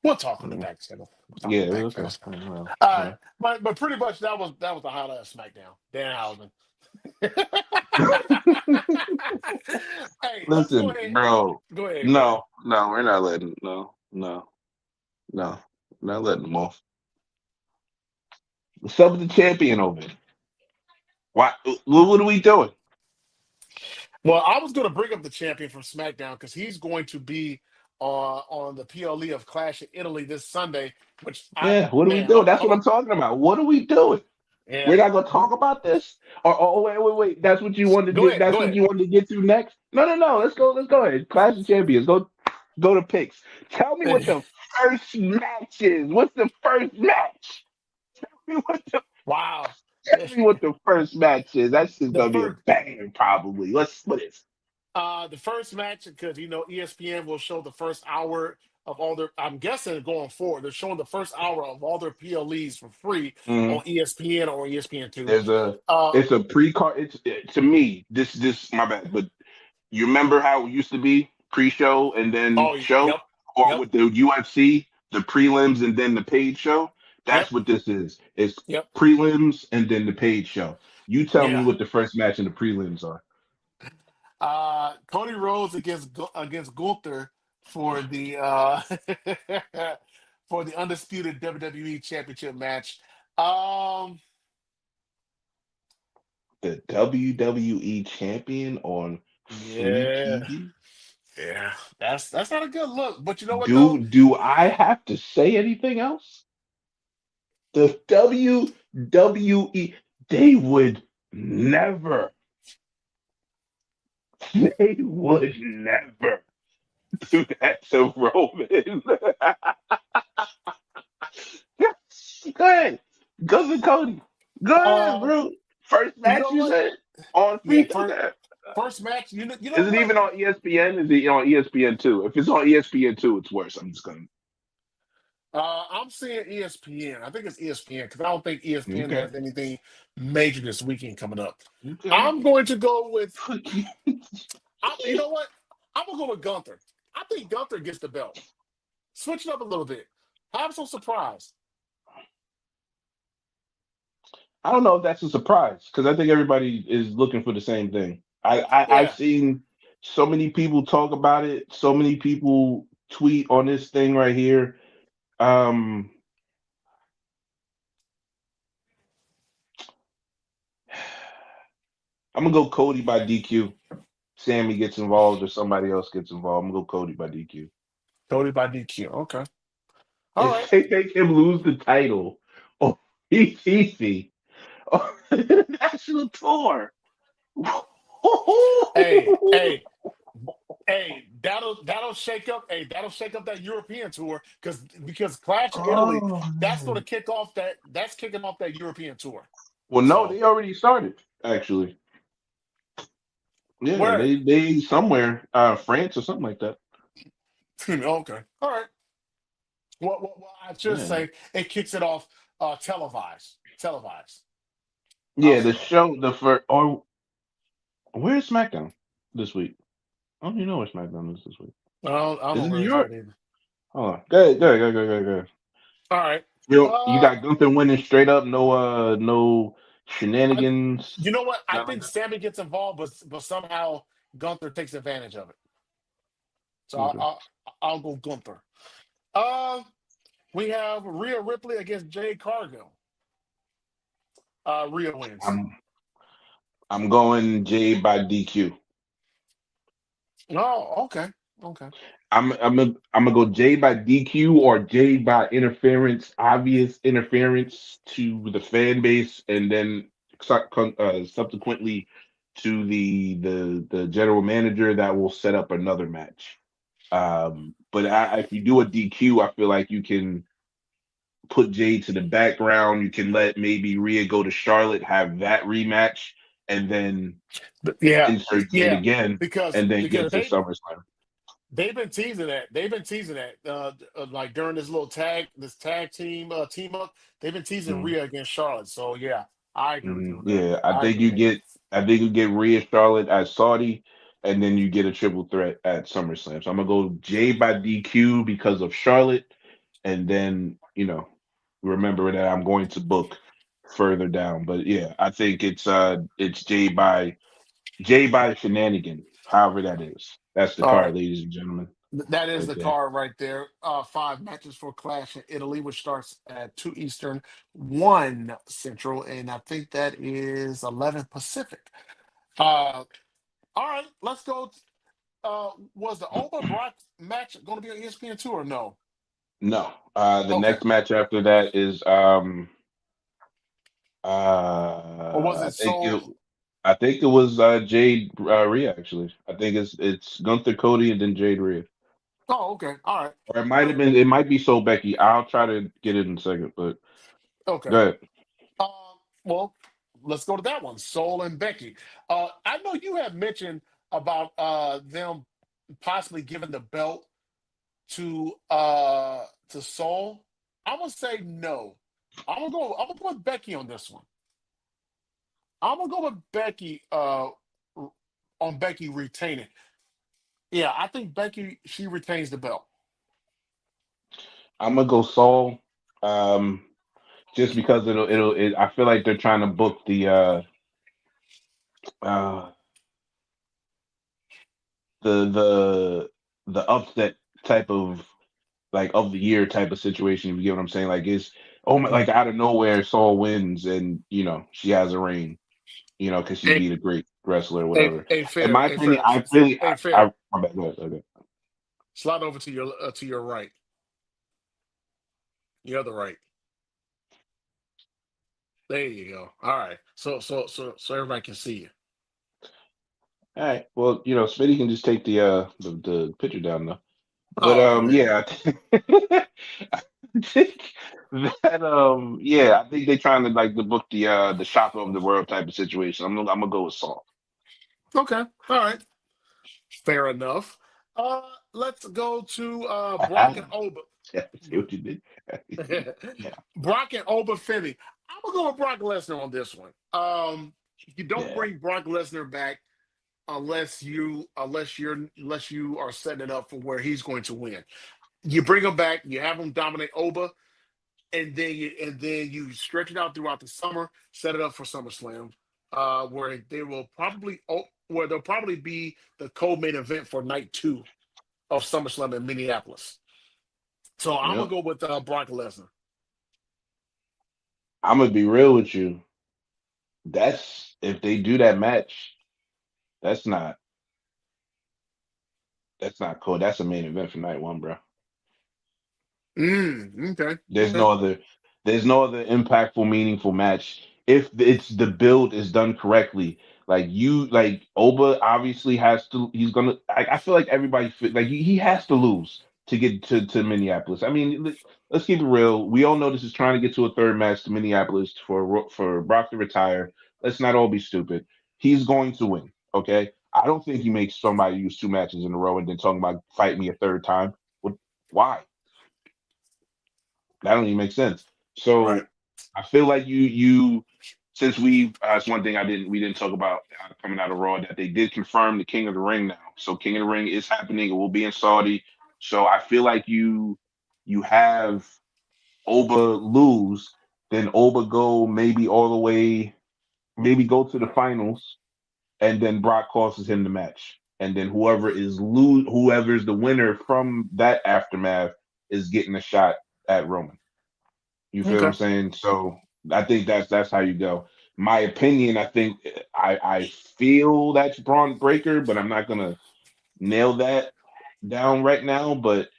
we'll talk on the
Mm,
back channel. We'll talk on
yeah,
the back
okay.
channel.
Well,
All
all
right, but pretty much that was the highlight of SmackDown. Danhausen.
right.
Hey, let's go
Listen,
ahead.
bro.
Go ahead. Go ahead.
No, we're not letting. No, not letting them off. What's up with the champion over there? Why? What are we doing?
Well, I was going to bring up the champion from SmackDown because he's going to be on the PLE of Clash in Italy this Sunday. Which
Yeah, what are we
man,
doing? That's
hold
what
on.
I'm talking about. What are we doing? We're
Yeah,
not gonna talk about this. Or oh wait. That's what you wanted to
go
do.
ahead.
That's
Go
what
ahead.
you wanted to get to next. No. Let's go ahead. Clash of Champions. Go to picks. Tell me what the first match is. What's the first match? Tell me what the
Wow.
Tell me what the first match is. That's just
The
gonna be a
first
banger, probably. Let's split it.
the first match because ESPN will show the first hour of all their. I'm guessing going forward, they're showing the first hour of all their PLEs for free
Mhm.
on ESPN or ESPN two.
There's a
Uh,
it's a pre-card. To me, this my bad, but You remember how it used to be pre-show and then
Oh,
show,
yep,
or
yep,
with the UFC, the prelims and then the paid show?
yep,
That's what this is. It's
yep.
prelims and then the paid show. You tell me
Yeah.
what the first match in the prelims are.
Cody Rhodes against Gunther for the for the undisputed WWE Championship match. Um,
The WWE champion on free
yeah,
TV?
yeah, that's not a good look. But you know what though?
Do I have to say anything else? The WWE, they would never, they would never do that to Roman. Go ahead. Go to Cody. Go ahead,
Um,
bro. First
you
match
know
you
what?
said on
Yeah,
free. Okay.
first match. You know
Is it
what?
even on ESPN? Is it on ESPN two? If it's on ESPN two, it's worse. I'm just gonna.
I'm seeing ESPN. I think it's ESPN because I don't think ESPN
Okay.
has anything major this weekend coming up.
Okay.
I'm going to go with.
Fuck you.
You know what? I'm gonna go with Gunther. I think Gunther gets the belt. Switch it up a little bit. Have some surprise.
I don't know if that's a surprise because I think everybody is looking for the same thing. I've
Yeah,
seen so many people talk about it, so many people tweet on this thing right here. Um, I'm gonna go Cody by DQ. Sammy gets involved or somebody else gets involved. I'm gonna go Cody by DQ.
Cody by DQ. Okay. All right.
If they make him lose the title, oh, he's easy on the national tour.
Hey, hey, hey. That'll shake up that European tour because Clash of Italy.
Oh
That's going to
man.
kick off that. That's kicking off that European tour.
Well, no,
So
they already started actually. Yeah,
where?
they somewhere, France or something like that.
Okay. All right. I should
Yeah,
say it kicks it off televised. Televised. I'll
yeah. The
say that.
show, the first, or where's SmackDown this week? I don't even know where SmackDown is this week.
I
Is
don't
it New
really know
York?
it either.
Hold on. Good, good, good, good, good, good.
All right.
You
Uh,
got Gunther winning straight up, no
I,
shenanigans,
you know what? I
nothing like
think Sammy gets involved, but somehow Gunther takes advantage of it. So
that. Okay.
I'll go Gunther. Uh, we have Rhea Ripley against Jade Cargill. Rhea wins.
I'm I'm going J by DQ.
Oh, okay, okay.
I'm gonna go J by DQ or J by interference, obvious interference to the fan base, and then subsequently to the general manager that will set up another match. But if you do a DQ, I feel like you can put Jade to the background. You can let maybe Rhea go to Charlotte, have that rematch, and then
But yeah,
insert Jade
yeah,
again,
because
and then get to SummerSlam.
they've been teasing that. They've been teasing that. Like during this tag team up. They've been teasing
Mm-hmm.
Rhea against Charlotte. So yeah, I agree with you on that.
Yeah,
I agree with that.
I think you get Rhea Charlotte at Saudi, and then you get a triple threat at SummerSlam. So I'm gonna go Jay by DQ because of Charlotte, and then remember that I'm going to book further down. But yeah, I think it's Jay by shenanigan, however that is. That's the
All right.
card, ladies and gentlemen,
That is
right
the
there.
card right there. Five matches for Clash in Italy, which starts at 2 Eastern, 1 Central, and I think that is 11 Pacific. Uh, all right, let's go. Was the Oba Brock match going to be on ESPN2 or no?
No, the
Okay.
next match after that is
Or was
I
it
think
so?
it was Jade Rhea actually. I think it's Gunther Cody and then Jade Rhea.
Oh, okay. All right.
Or
All right.
it might be So Becky. I'll try to get it in a second, but
Okay.
go ahead.
Um, well, let's go to that one. Soul and Becky. I know you have mentioned about them possibly giving the belt to Soul. I'm gonna say no. I'm gonna go with Becky on this one. I'm gonna go with Becky. on Becky retaining. Yeah, I think Becky she retains the belt.
I'm gonna go Saul. Um, just because I feel like they're trying to book uh the the upset type of like of the year type of situation. If you get what I'm saying, like it's oh my,
Mm.
like out of nowhere, Saul wins and she has a reign, because she
Hey,
beat a great wrestler or
hey,
whatever.
hey,
In
fair,
my
hey, fair,
opinion, I really
hey,
I
fair.
my bad, go ahead, okay.
Slide over to your right, the other right. There you go. All right. So everybody can see you.
All right, well, Smitty can just take the picture down though. But
Oh, okay.
yeah, I think I think they're trying to like the book the shop of the world type of situation. I'm gonna go with Saul.
Okay. All right. Fair enough. Uh, let's go to
I
Brock
had
and
him.
Oba.
See what you did. Yeah,
Brock and Oba Femi. I'm gonna go with Brock Lesnar on this one. You don't
yeah,
bring Brock Lesnar back unless you are setting it up for where he's going to win. You bring him back, you have him dominate Oba, and then you stretch it out throughout the summer, set it up for SummerSlam, where where there'll probably be the co-main event for night two of SummerSlam in Minneapolis. So I'm gonna
yep.
go with Brock Lesnar.
I'm gonna be real with you. That's if they do that match, that's not that's not cool. That's a main event for night one, bro.
Okay,
There's
okay,
no other there's no other impactful, meaningful match if it's the build is done correctly. Like Oba obviously has to he's gonna I feel like like he has to lose to get to Minneapolis. I mean, let's keep it real. We all know this is trying to get to a third match to Minneapolis for Brock to retire. Let's not all be stupid. He's going to win. Okay. I don't think he makes somebody use two matches in a row and then talking about fight me a third time. What why? That don't even make sense.
right.
So I feel like you since it's one thing we didn't talk about coming out of Raw that they did confirm the King of the Ring now. So King of the Ring is happening. It will be in Saudi. So I feel like you have Oba lose, then Oba go maybe all the way, maybe go to the finals, and then Brock costs him the match. And then whoever's the winner from that aftermath is getting a shot at Roman. You feel what I'm
Okay.
saying? So I think that's how you go. My opinion, I think I feel that's Braun Breaker, but I'm not gonna nail that down right now. But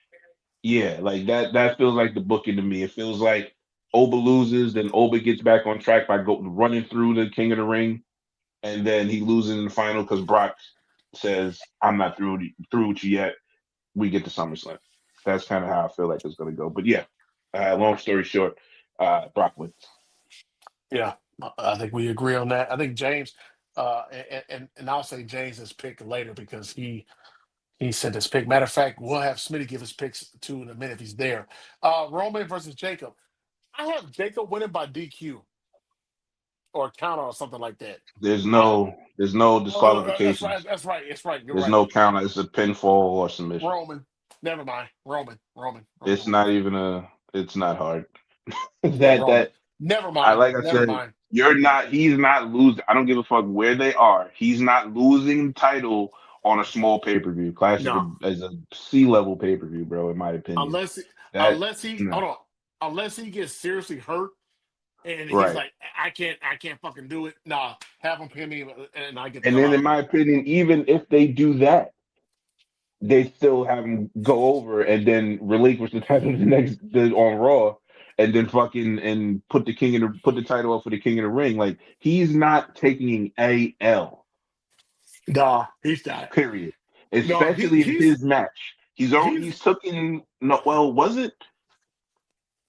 yeah, like that feels like the booking to me. It feels like Oba loses, then Oba gets back on track by running through the King of the Ring, and then he loses in the final because Brock says, "I'm not through with you yet." We get to SummerSlam. That's kind of how I feel like it's gonna go. But yeah, long story short, Brock wins.
Yeah, I think we agree on that. I think James, and I'll say James's pick later because he said his pick. Matter of fact, we'll have Smitty give his picks too in a minute if he's there. Roman versus Jacob. I have Jacob winning by DQ or counter or something like that. I
There's no
Oh, that's right.
disqualifications.
That's right. It's right. You're
There's
right.
no count. It's a pinfall or submission.
Roman. Never mind.
It's
Roman.
not even a. It's not hard.
Yeah,
that
Roman.
that
Never
I
mind.
like I
Never
said,
mind.
you're not. He's not losing. I don't give a fuck where they are. He's not losing the title on a small pay per view. Clash
No,
as a C-level pay per view, bro. In my opinion,
unless
that
unless he
no
hold on, unless he gets seriously hurt and he's
right.
like, I can't fucking do it. Nah, have him pin me and I get the
And
hell
then,
out
in
of
my
there.
opinion, even if they do that, they still have him go over and then relinquish the title on Raw, and then fucking and put the title up for the King of the Ring. Like he's not taking a L.
Nah, he's not.
Period.
No,
Especially in his match.
he's
He's taken no. Well, was it?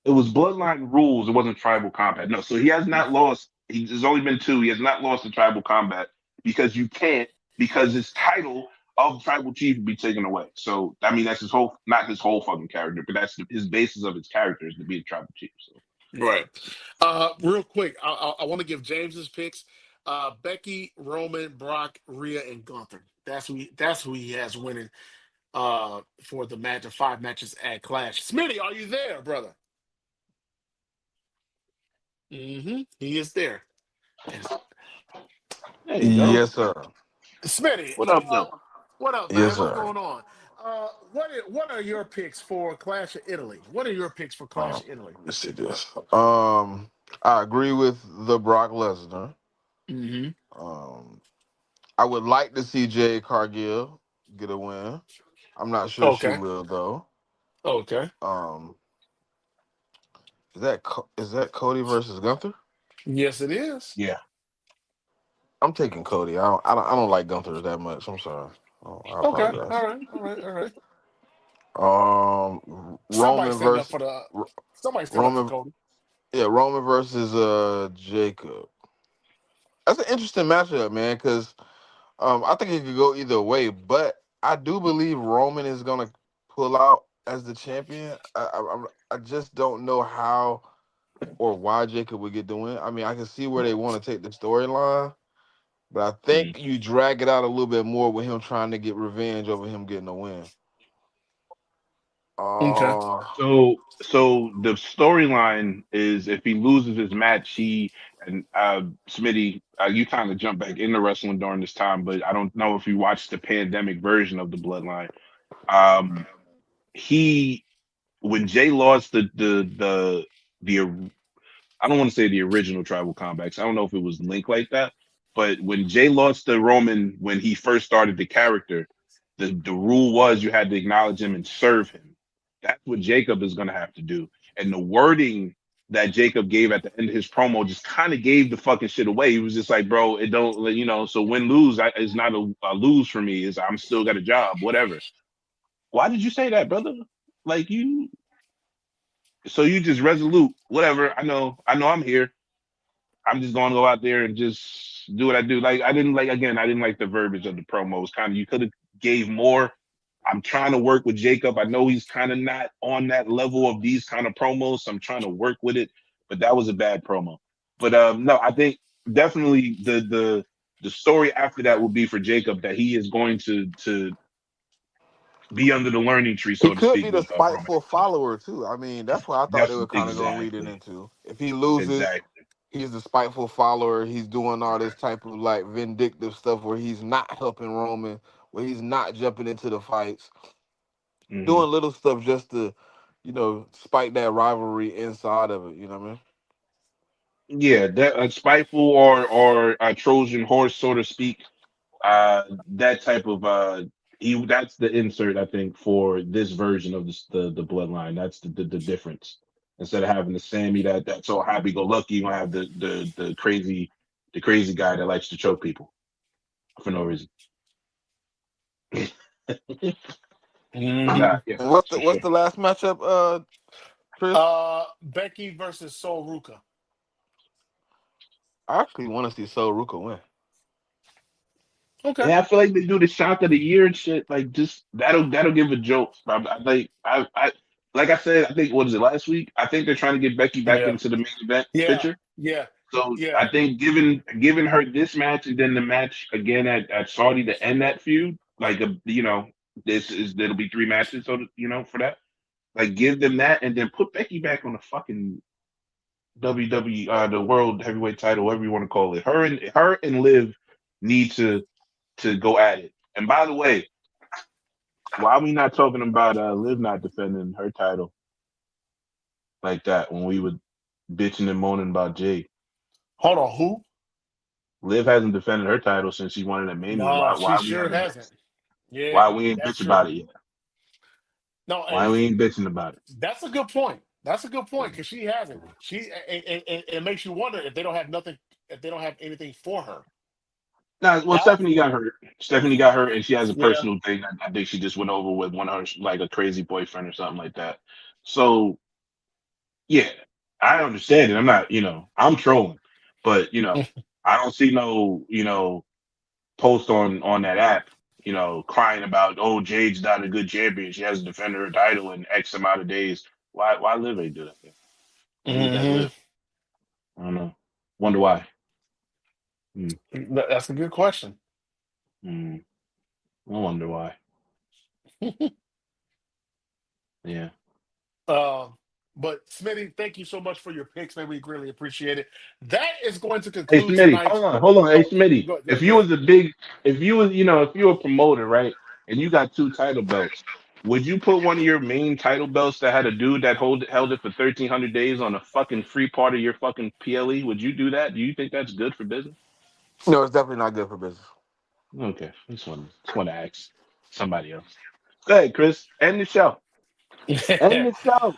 It was Bloodline Rules. It wasn't Tribal Combat. No, so he has not lost. There's only been two. He has not lost to Tribal Combat because you can't because his title of Tribal Chief would be taken away. So I mean, that's his whole, not his whole fucking character, but that's his basis of his character is to be a Tribal Chief. So
right. Real quick, I want to give James's picks. Becky, Roman, Brock, Rhea, and Gunther. That's who he has winning for the match of 5 matches at Clash. Smitty, are you there, brother? He is there. And
There you go.
Yes, sir.
Smitty,
What up, though?
what up, man?
Yes,
What's
sir.
going on? What are your picks for Clash of Italy? What are your picks for Clash of Italy?
Let's see this. I agree with the Brock Lesnar.
hmm
Um, I would like to see Jade Cargill get a win. I'm not sure she
Okay.
will though.
Okay.
Um, is that Cody versus Gunther?
Yes, it is.
Yeah.
I'm taking Cody. I don't like Gunther that much. I'm sorry. Oh, I
Okay.
apologize.
All right. All right. All right. Somebody
Roman
stand up
versus
for the. Somebody stand up for
Roman.
Cody.
Yeah, Roman versus Jacob. That's an interesting matchup, man. Because I think it could go either way, but I do believe Roman is gonna pull out as the champion. I just don't know how or why Jacob would get the win. I mean, I can see where they want to take the storyline, but I
Mm.
think you drag it out a little bit more with him trying to get revenge over him getting a win.
Okay.
Uh,
So the storyline is if he loses his match, he and Smitty, you kind of jump back into wrestling during this time, but I don't know if you watched the pandemic version of the Bloodline. Um, he when Jay lost the I don't want to say the original tribal comebacks. I don't know if it was linked like that, but when Jay lost to Roman when he first started the character, the rule was you had to acknowledge him and serve him. That's what Jacob is going to have to do. And the wording that Jacob gave at the end of his promo just kind of gave the fucking shit away. He was just like, bro, it don't, so win lose is not a lose for me. Is I'm still got a job, whatever. Why did you say that, brother? Like so you just resolute, whatever. I know I'm here. I'm just gonna go out there and just do what I do. Like I didn't like the verbiage of the promos. Kind of you could have gave more. I'm trying to work with Jacob. I know he's kind of not on that level of these kind of promos, so I'm trying to work with it. But that was a bad promo. But no, I think definitely the story after that will be for Jacob that he is going to be under the learning tree,
he
so to
could
speak,
be the
with Roman.
spiteful follower too. I mean, that's what I thought they were kind of going to read it
Exactly,
into. If he loses,
exactly.
he's the spiteful follower. He's doing all this type of like vindictive stuff where he's not helping Roman, where he's not jumping into the fights,
Hmm.
doing little stuff just to, spike that rivalry inside of it. You know what I mean?
Yeah, that spiteful or a Trojan horse, so to speak. That type of he that's the insert I think for this version of the bloodline. That's the difference. Instead of having the Sammy that's so happy go lucky, you gonna have the crazy guy that likes to choke people for no reason. But
hmm
nah, yeah,
And what's
for
the what's
sure.
the last matchup, Chris?
Becky versus Sol Ruka.
I actually want to see Sol Ruka win.
Okay.
Yeah, I feel like they do the shock of the year and shit. Like just that'll give a jolt. Like I said, I think what is it last week? I think they're trying to get Becky back
Yeah.
into the main event
Yeah.
picture.
Yeah.
So
Yeah.
I think giving her this match and then the match again at Saudi to end that feud, like this is there'll be 3 matches, so for that. Like give them that and then put Becky back on the fucking WWE the world heavyweight title, whatever you want to call it. Her and Liv need to go at it. And by the way, why are we not talking about Liv not defending her title like that when we were bitching and moaning about Jay?
Hold on. Who?
Liv hasn't defended her title since she won it at Mania.
No,
Why
she
why we
sure
haven't
hasn't. Yeah,
why we ain't
that's
bitch
true.
about it yet?
No,
Why we ain't bitching about it?
that's a good point. That's a good point because she hasn't. She and it makes you wonder if they don't have nothing, if they don't have anything for her.
Nah, well,
That's
Stephanie got hurt. Stephanie got hurt, and she has a
yeah.
personal thing. I think she just went over with one of her, like a crazy boyfriend or something like that. So yeah, I understand it. I'm not, I'm trolling, but I don't see no, post on that app, crying about, oh, Jade's not a good champion. She hasn't defended her title in X amount of days. Why Liv ain't do that? Why need that
hmm
Liv? I don't know. Wonder why.
That's a good question.
I wonder why. Yeah.
But Smitty, thank you so much for your picks, man. We greatly appreciate it. That is going to
Hey
conclude
Smitty,
tonight's.
hold on. Hey
Oh,
Smitty,
go ahead.
if you was, if you were a promoter, right, and you got two title belts, would you put one of your main title belts that had a dude that held it for 1,300 days on a fucking free part of your fucking PLE? Would you do that? Do you think that's good for business?
No, it's definitely not good for business.
Okay, just want to ask somebody else. Go ahead, Chris. End the show. End the show.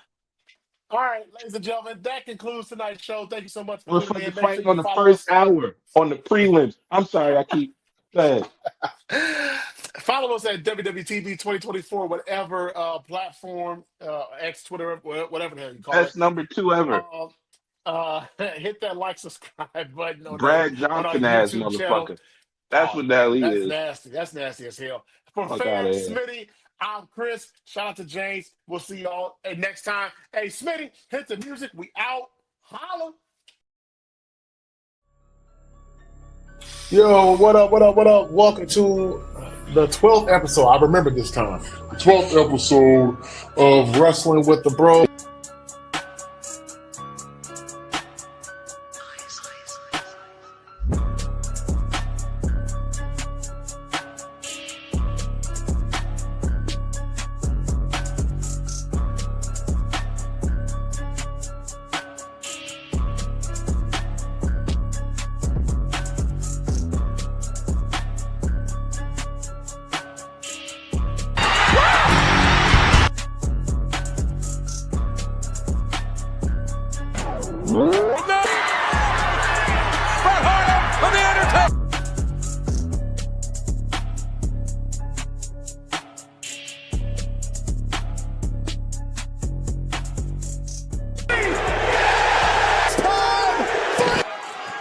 All right, ladies and gentlemen, that concludes tonight's show. Thank you so much for tuning
Motherfucker
in. Make sure
fighting
you
on the
follow
first
us.
hour on the prelims. I'm sorry, I keep. Go ahead.
Follow us at WWTV 2024, whatever platform, X, Twitter, whatever the hell you call it.
Best number two ever.
Hit that like, subscribe button
Brad
on our
Johnson ass
YouTube channel.
motherfucker. That's
Oh
what the hell
man,
he
that's
is.
nasty. That's nasty as hell. For
Fuck out of
Fair
here.
Smitty, I'm Chris. Shout out to James. We'll see y'all next time. Hey, Smitty, hit the music. We out. Holla. Yo, what up, what up, what up? Welcome to the 12th episode. I remember this time. The 12th episode of Wrestling with the Bros.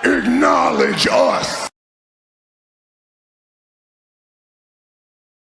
Acknowledge us.